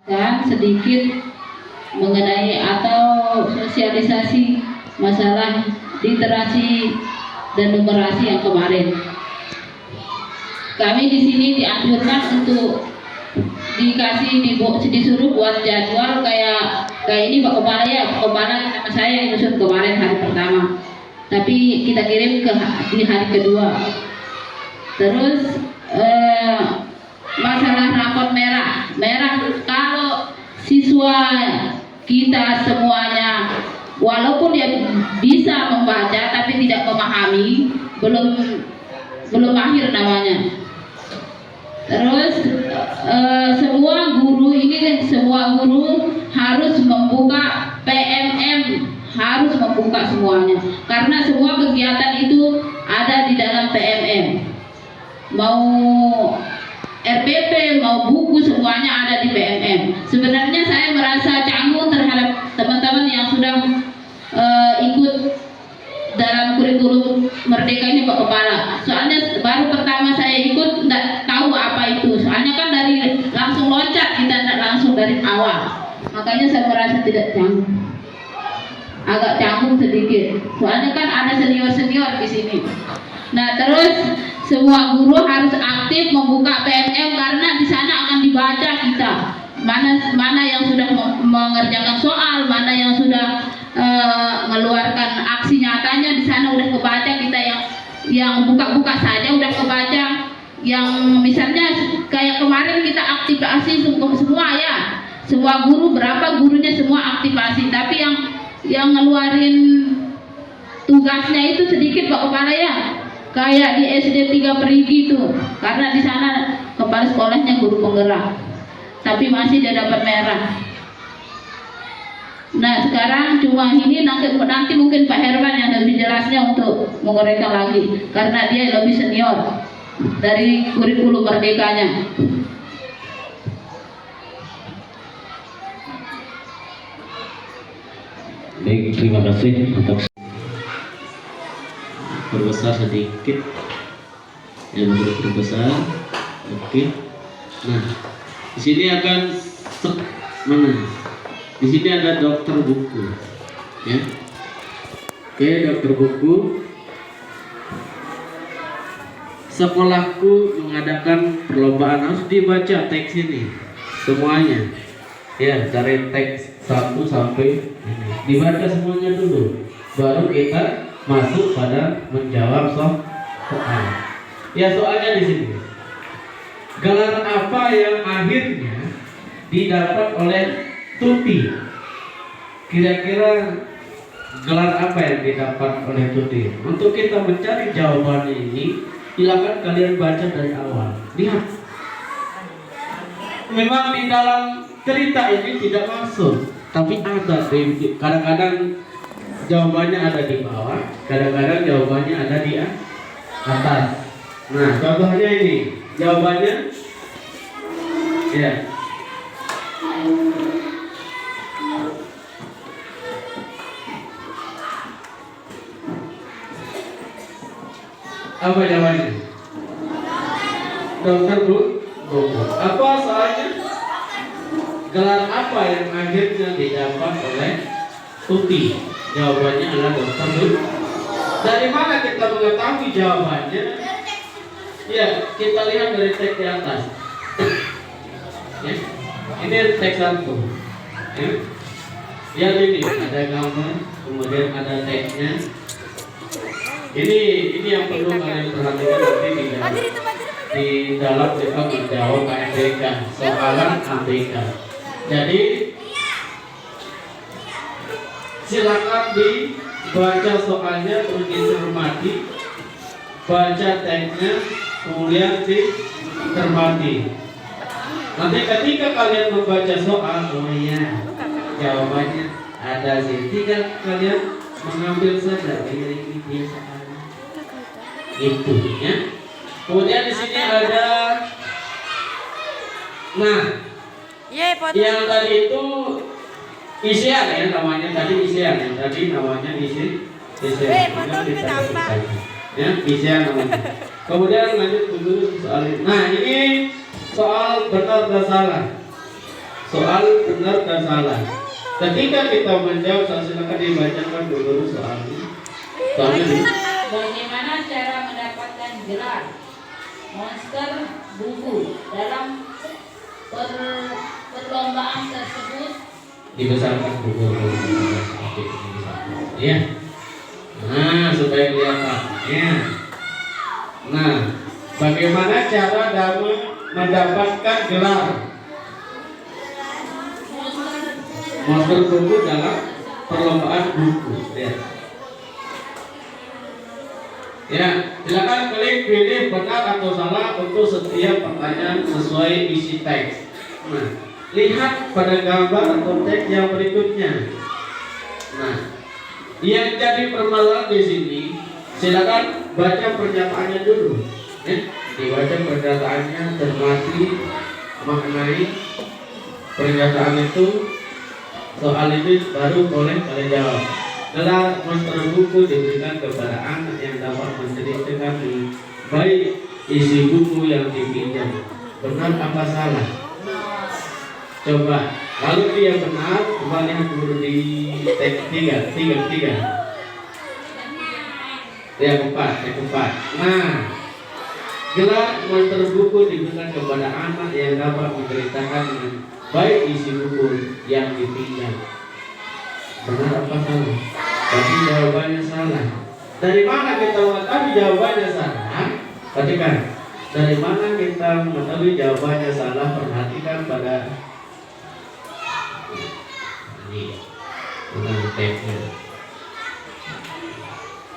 Dan sedikit mengenai atau sosialisasi masalah literasi dan numerasi yang kemarin. Kami di sini dianjurkan untuk disuruh buat jadwal kayak ini Pak Kepala, ya Pak Kepala sama saya yang nyusun kemarin hari pertama, tapi kita kirim di hari kedua. Terus masalah rapot merah kalau siswa kita semuanya walaupun dia bisa membaca tapi tidak memahami, belum akhir namanya. Terus semua guru harus membuka PMM, harus membuka semuanya karena semua kegiatan itu ada di dalam PMM, mau RPP mau buku semuanya ada di PMM. Sebenarnya saya merasa canggung terhadap teman-teman yang sudah ikut dalam kurikulum Merdeka ini Pak Kepala. Soalnya baru pertama saya ikut nggak tahu apa itu. Soalnya kan dari langsung loncat, kita nggak langsung dari awal. Makanya saya merasa tidak canggung, agak canggung sedikit. Soalnya kan ada senior di sini. Nah terus semua guru harus aktif membuka PMM karena di sana akan dibaca kita mana yang sudah mengerjakan soal, mana yang sudah mengeluarkan aksi nyatanya di sana udah kebaca, kita yang buka-buka saja udah kebaca. Yang misalnya kayak kemarin kita aktivasi semua ya, semua guru berapa gurunya semua aktivasi, tapi yang ngeluarin tugasnya itu sedikit Pak Kepala ya. Kayak di SD 3 Perigi itu, karena di sana kepala sekolahnya guru penggerak, tapi masih dia dapat merah. Nah sekarang cuma ini, nanti mungkin Pak Herman yang lebih jelasnya untuk menguraikan lagi, karena dia lebih senior dari kurikulum Merdekanya. Baik, terima kasih untuk berbesar sedikit yang berbesar. Oke. Nah, di sini akan di sini ada dokter buku, ya. Oke, dokter buku. Sekolahku mengadakan perlombaan, harus dibaca teks ini semuanya. Ya, dari teks 1 sampai ini. Dibaca semuanya dulu. Baru kita masuk pada menjawab soal. Ya, soalnya di sini. Gelar apa yang akhirnya didapat oleh Tuti? Kira-kira gelar apa yang didapat oleh Tuti? Untuk kita mencari jawabannya ini, silakan kalian baca dari awal. Lihat. Memang di dalam cerita ini tidak masuk, tapi ada. Kadang-kadang jawabannya ada di bawah, kadang-kadang jawabannya ada di atas. Nah, contohnya ini, jawabannya ya. Apa jawabannya? Dokter buku. Apa soalnya? Gelar apa yang akhirnya didapat oleh Tuti? Jawabannya adalah dokter buku. Dari mana kita mengetahui jawabannya? Ya, kita lihat dari teks di atas. Ya. Ini teks 1. Ya. Lihat ini, ada gambar, kemudian ada teksnya. Ini yang perlu kalian perhatikan nanti di dalam kita menjawab ABK, soalan ABK. Jadi silakan dibaca soalnya, terus dicermati, baca teksnya, kemudian dicermati. Nanti ketika kalian membaca soal, oh iya, jawabannya ada sih. Tinggal kalian mengambil saja ini biasa. Itu ya. Kemudian di sini ada, nah, yang tadi itu isian ya namanya, tadi isian, yang tadi namanya isian. Ya, isian namanya. Kemudian lanjut dulu soal ini. Nah, ini soal benar dan salah. soal benar dan salah. Ketika kita menjawab, silakan dibacakan dulu soalnya. Soalnya Bagaimana cara mendapatkan gelar monster buku dalam perlombaan tersebut? dibesarkan buku ya. Nah, supaya kelihatan ya. Nah, bagaimana cara dalam mendapatkan gelar monster buku dalam perlombaan buku ya. Ya, silakan klik pilih benar atau salah untuk setiap pertanyaan sesuai isi teks. Nah, lihat pada gambar atau teks yang berikutnya. Nah, yang jadi permasalahan di sini, silakan baca pernyataannya dulu. Dibaca pernyataannya, cermati maknai pernyataan itu, soal itu baru boleh kalian jawab. Gelar monster buku diberikan kepada anak yang dapat menceritakan baik isi buku yang dipinjam. Benar apa salah? Coba, kalau dia benar, coba lihat dulu di teks tiga. Yang keempat. Nah, gelar monster buku diberikan kepada anak yang dapat menceritakan dengan baik isi buku yang dipinjam. Benar apa salah? Tapi jawabannya salah. Dari mana kita mengetahui jawabannya salah? Perhatikan. Dari mana kita mengetahui jawabannya salah? Perhatikan pada ini. Teksnya.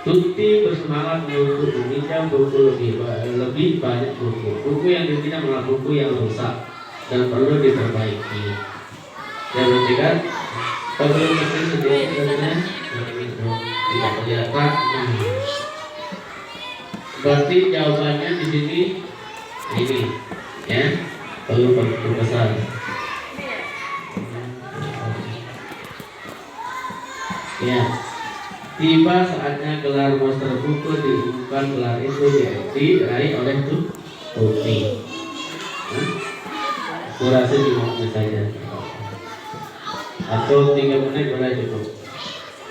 Tuti bersemangat untuk meminjam buku lebih banyak buku. Buku yang dipinjam adalah buku yang rusak dan perlu diperbaiki. Yang ketiga, perlu mesin sedikit tidak kelihatan. Berarti jawabannya di sini ini, ya, perlu besar. Ya, tiba saatnya gelar monster buku diumumkan. Gelar itu diraih oleh Tuti. Kurasa 5 menit saja atau 3 menit boleh cukup.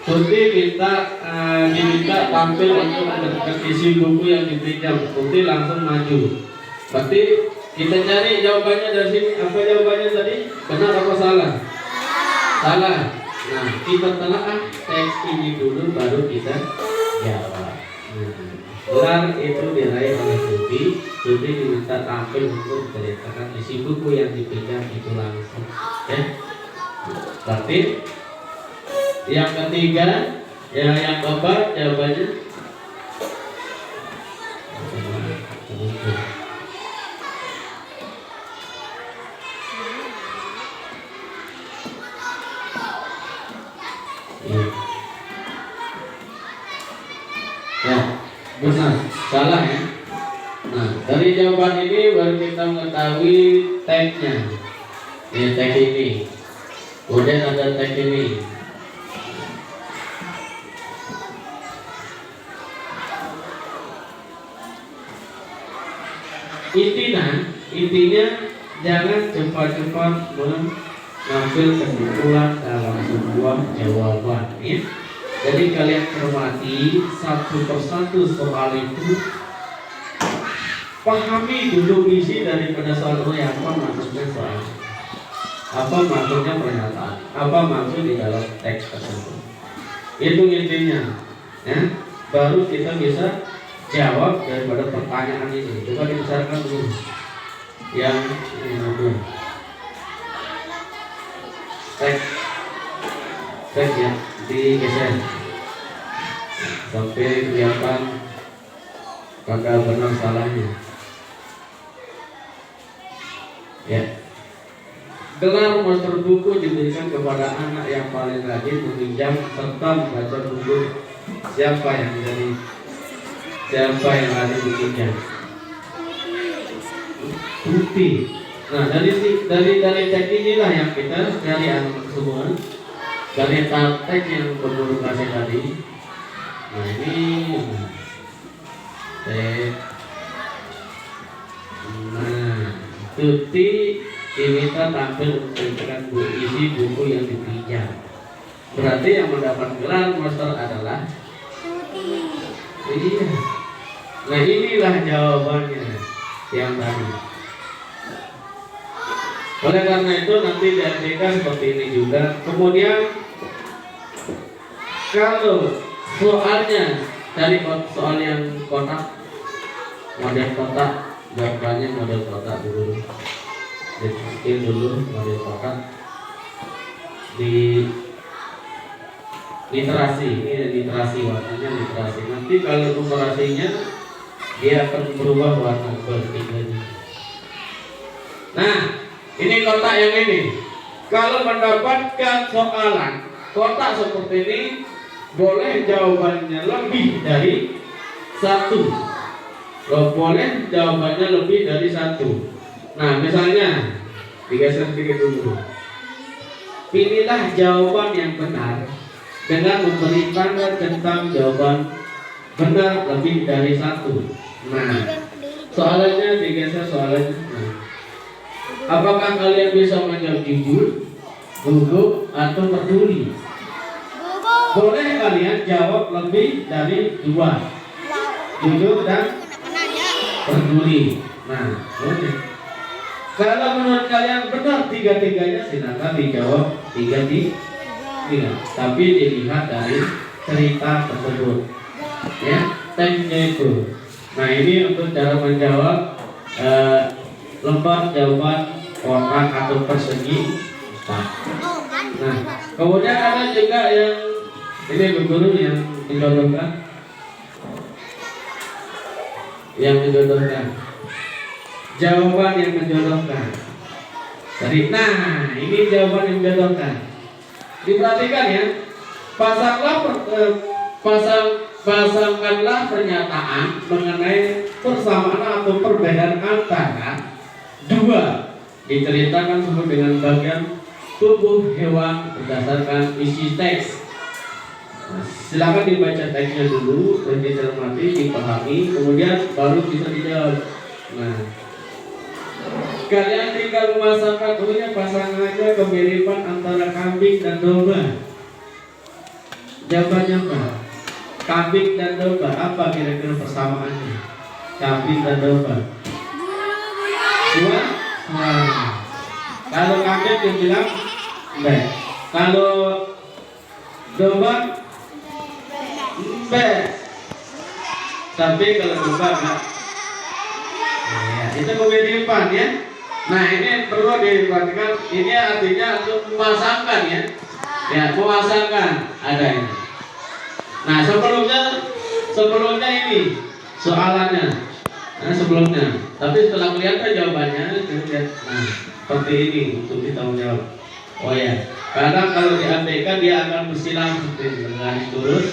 Tuti diminta tampil untuk menentukan isi buku yang dipinjam. Tuti langsung maju. Berarti kita cari jawabannya dari sini. Apa jawabannya tadi? Benar apa salah? Salah. Nah, kita telaah teks ini dulu baru kita jawab. Gelar itu diraih oleh Tuti. Tuti diminta tampil untuk menceritakan isi buku yang dipinjam itu langsung. Ya. Berarti yang ketiga, yang keempat jawabannya ya, benar, salah ya. Nah, dari jawaban ini baru kita mengetahui teksnya. Ini teks ini. Kemudian ada teks ini. Intinya jangan cepat-cepat mengambil kesimpulan dalam sebuah jawaban ya. Jadi kalian cermati satu persatu soal itu, pahami dulu isi daripada soal itu, apa maksudnya soal, apa maksudnya pernyataan, apa maksud di dalam teks tersebut. Itu intinya ya. Baru kita bisa jawab daripada pertanyaan ini. Coba dibesarkan dulu yang ini. Teks ya, digeser sampai kelihatan kagak benar salahnya ya. Gelar monster buku diberikan kepada anak yang paling rajin meminjam serta membaca buku. Siapa yang rajin meminjam? Tuti. Nah, dari teks inilah yang kita cari anak semua. Dari teks yang berkomunikasi tadi. Nah, ini teks. Nah, Tuti diminta tampil dengan isi buku yang dipinjam. Berarti yang mendapat gelar master adalah iya. Nah inilah jawabannya yang tadi. Oleh karena itu nanti diartikan seperti ini juga. Kemudian kalau soalnya dari soal yang kotak, model kotak, jawabannya model kotak dulu. Dipikir dulu model kotak di literasi, ini literasi warnanya literasi. Nanti kalau numerasinya dia akan berubah warna bertiganya. Nah, ini kotak yang ini. Kalau mendapatkan soalan kotak seperti ini, boleh jawabannya lebih dari satu. Boleh jawabannya lebih dari satu. Nah, misalnya digeser sedikit dulu. Pilihlah jawaban yang benar dengan memberi tanda tentang jawaban benar lebih dari satu. Nah, soalannya digeser soalannya. Nah, apakah kalian bisa menjawab jujur, gugup, atau peduli? Boleh kalian jawab lebih dari dua, jujur dan peduli. Nah, boleh. Kalau menurut kalian benar tiga-tiganya, silakan dijawab tiga. Tapi dilihat dari cerita tersebut, ya, teksnya itu. Nah, ini untuk cara menjawab lembar jawaban kotak atau persegi. Nah, kemudian ada juga yang ini berguru yang dijodohkan, jawaban yang menjodohkan. Jadi, nah ini jawaban yang menjodohkan. Diperhatikan ya, pasangkanlah pernyataan mengenai persamaan atau perbedaan antara dua diceritakan sebut dengan bagian tubuh hewan berdasarkan isi teks. Nah, silakan dibaca teksnya dulu dan dicermati, dipahami, kemudian baru bisa dijawab. Nah, kalian tinggal memasangkan pasangan aja kemiripan antara kambing dan domba. Jawabannya apa? Kambing dan domba, apa kira-kira persamaannya? Kambing dan domba. Dua. Kalau kambing dia bilang B. Kalau domba B. Tapi kalau domba enggak. Ya, itu kemiripan ya. Nah, ini perlu diperhatikan. Ini artinya untuk memasangkan ya. Ya, memasangkan ada ini. Nah, sebelumnya ini soalannya. Nah, sebelumnya. Tapi setelah kelihatan jawabannya, lihat. Nah, seperti ini untuk kita menjawab. Oh ya, karena kalau diabaikan dia akan bersilang seperti garis lurus,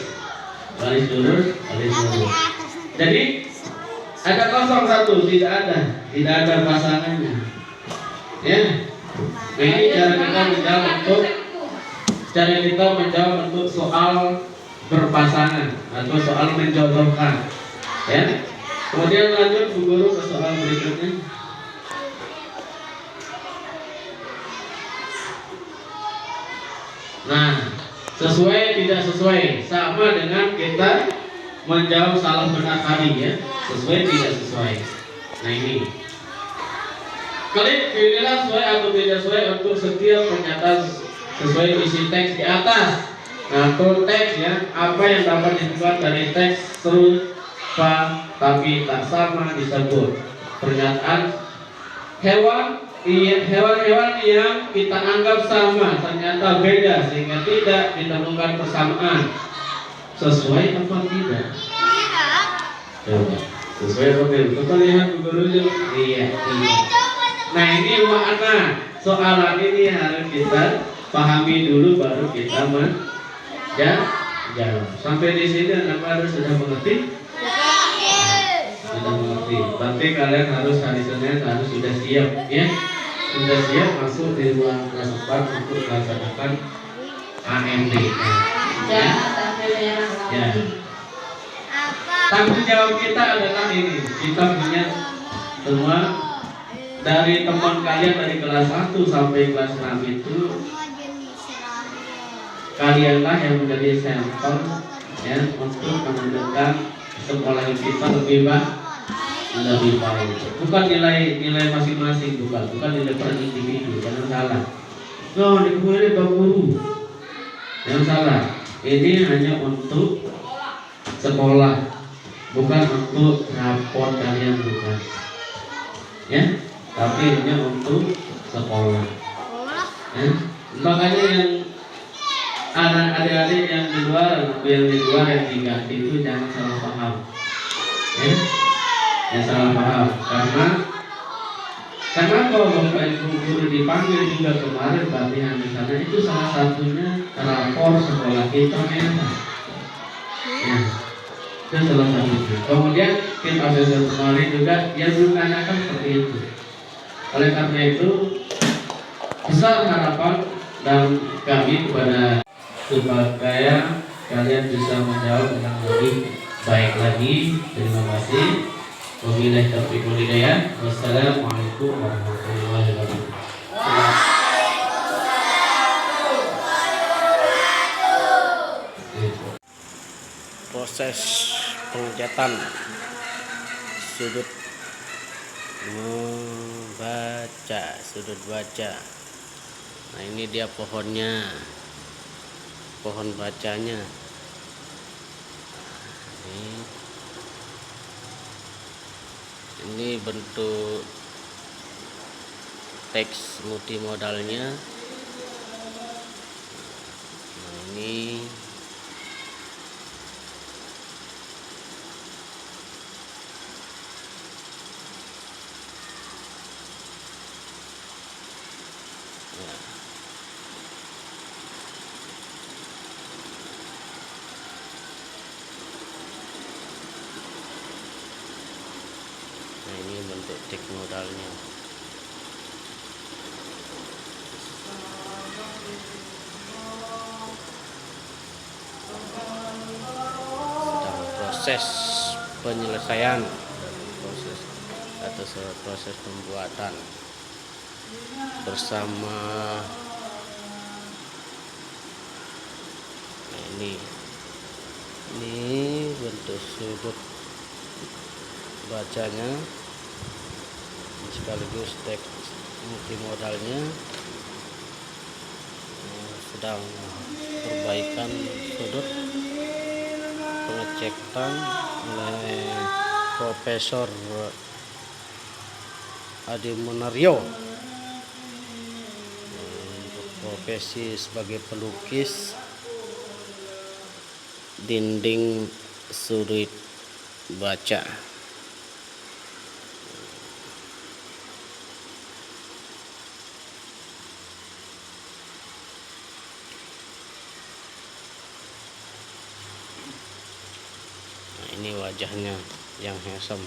garis lurus, garis lurus. Jadi ada 01, tidak ada pasangannya. Ya, nah, ini cara kita menjawab untuk soal berpasangan atau soal menjodohkan. Ya, kemudian lanjut Bu Guru ke soal berikutnya. Nah, sesuai tidak sesuai sama dengan kita menjawab salah benar tadi ya. Sesuai tidak sesuai. Nah ini. Klik pilihlah sesuai atau tidak sesuai untuk setiap pernyataan sesuai isi teks di atas. Nah, untuk teks ya, apa yang dapat disebut dari teks serupa tapi tak sama disebut. Pernyataan hewan-hewan yang kita anggap sama ternyata beda sehingga tidak ditemukan persamaan. Sesuai apa tidak? Coba. Sesuai apa tidak? Coba lihat guru dulu. Iya. Nah, ini makna soalan ini harus kita pahami dulu baru kita menjawab. Sampai di sini anak-anak sudah mengerti? Sudah mengerti. Berarti kalian harus hari Senin harus sudah siap ya. Sudah siap masuk di ruang kelas 4 untuk melaksanakan AMD. Ya. Tanggung jawab kita adalah ini. Kita punya semua dari teman kalian dari kelas 1 sampai kelas 6 itu kalianlah yang menjadi sampel ya untuk menentukan sekolah kita lebih baik. Bukan nilai masing-masing, bukan nilai per individu, jangan salah. No, dikembali Pak Guru, jangan salah. Ini hanya untuk sekolah, bukan untuk rapor kalian, bukan. Ya, tapi hanya untuk sekolah. Ya. Makanya yang adik-adik yang di luar yang diganti itu jangan salah paham. Ya, yang salah paham. Karena kalau Bapak Ibu guru dipanggil juga kemarin pelatihan di sana itu salah satunya rapor sekolah kita merah. Ya, itu salah satunya. Kemudian tim asesor kemarin juga yang menanyakan seperti itu. Oleh karena itu besar harapan dan kami kepada supaya kalian bisa menjawab dengan lebih baik lagi. Terima kasih. Wabillahi taufiq wal hidayah. Wassalamualaikum warahmatullahi wabarakatuh. Proses pengecatan sudut baca. Nah, ini dia pohonnya, pohon bacanya. Ini bentuk teks multimodalnya. Nah, ini ya. Nah, ini bentuk teks modalnya. Sedang proses penyelesaian proses pembuatan bersama. Nah, ini bentuk sudut bacanya sekaligus teks multimodalnya. Sedang perbaikan sudut, pengecekan oleh Profesor Adi Munario untuk profesi sebagai pelukis dinding sudut baca. Nah, ini wajahnya yang handsome.